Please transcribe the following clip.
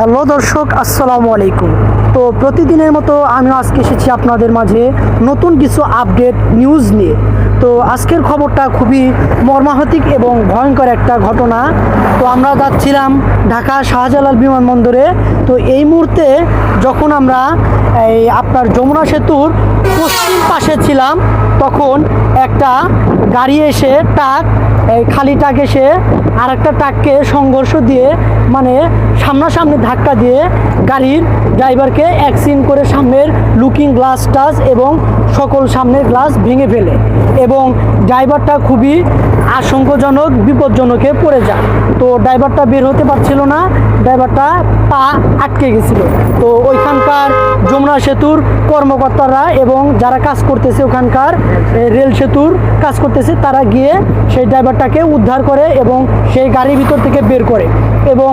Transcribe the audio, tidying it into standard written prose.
Hello দর্শক, আসসালামু আলাইকুম। তো প্রতিদিনের মতো আমি আজকে এসেছি আপনাদের মাঝে নতুন কিছু আপডেট নিউজ নিয়ে। তো আজকের খবরটা খুবই মর্মাহতিক এবং ভয়ঙ্কর একটা ঘটনা। তো আমরা যাচ্ছিলাম ঢাকা শাহজালাল বিমানবন্দরে। তো এই মুহূর্তে যখন আমরা আপনার যমুনা সেতুর পশ্চিম পাশে ছিলাম, তখন একটা গাড়ি এসে খালি ট্রাক এসে আর একটা ট্রাককে সংঘর্ষ দিয়ে, মানে সামনাসামনি ধাক্কা দিয়ে গাড়ির ড্রাইভারকে অ্যাক্সিডেন্ট করে সামনের লুকিং গ্লাস টাচ এবং সকল সামনের গ্লাস ভেঙে ফেলে এবং ড্রাইভারটা খুবই আশঙ্কাজনক বিপজ্জনকে পড়ে যায়। তো ড্রাইভারটা বের হতে পারছিল না, ড্রাইভারটা পা আটকে গেছিল। তো ওইখানকার যমুনা সেতুর কর্মকর্তারা এবং যারা কাজ করতেছে ওখানকার রেল সেতুর কাজ করতেছে, তারা গিয়ে সেই ড্রাইভারটাকে উদ্ধার করে এবং সেই গাড়ির ভিতর থেকে বের করে এবং